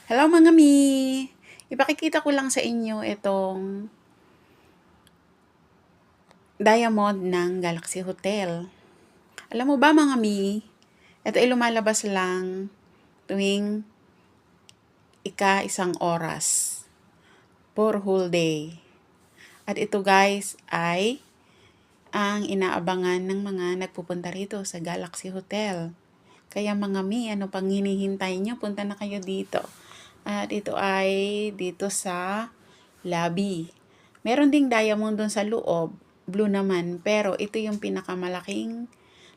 Hello mga mi! Ipakikita ko lang sa inyo itong diamond ng Galaxy Hotel. Alam mo ba mga mi, ito ay lumalabas lang tuwing isang oras for whole day. At ito guys ay ang inaabangan ng mga nagpupunta rito sa Galaxy Hotel. Kaya mga mi, ano pang hinihintay nyo? Punta na kayo dito. At ito ay dito sa lobby. Meron ding diamond doon sa loob, blue naman, pero ito yung pinakamalaking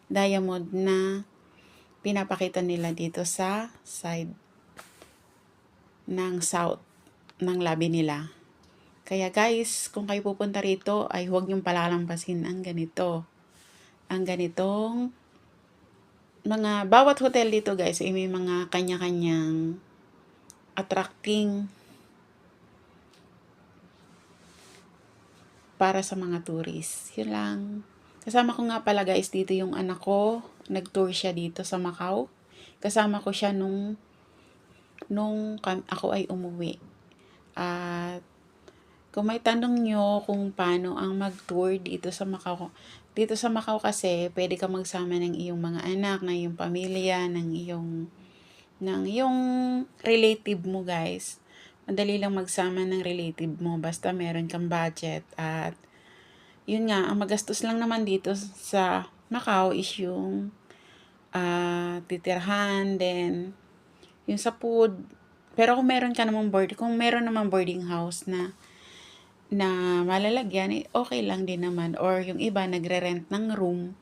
diamond na pinapakita nila dito sa side ng south ng lobby nila. Kaya guys, kung kayo pupunta rito ay huwag niyong palalampasin ang ganito. Ang ganitong bawat hotel dito guys ay may mga kanya-kanyang attracting para sa mga tourists. Yun lang. Kasama ko nga pala guys dito yung anak ko. Nag-tour siya dito sa Macau. Kasama ko siya nung ako ay umuwi. At kung may tanong nyo kung paano ang mag-tour dito sa Macau. Dito sa Macau kasi pwede ka magsama ng iyong mga anak, ng iyong pamilya, ng iyong relative mo guys. Madali lang magsama ng relative mo basta meron kang budget. At yun nga, ang magastos lang naman dito sa Macau is yung titirhan, then yung sa food. Pero kung meron namang boarding house na malalagyan, okay lang din naman. Or yung iba nagre-rent ng room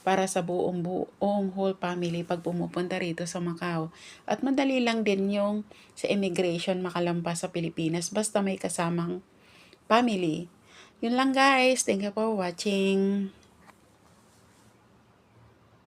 para sa buong whole family pag pumupunta rito sa Macau. At madali lang din yung sa immigration makalampas sa Pilipinas basta may kasamang family. Yun lang guys. Thank you for watching.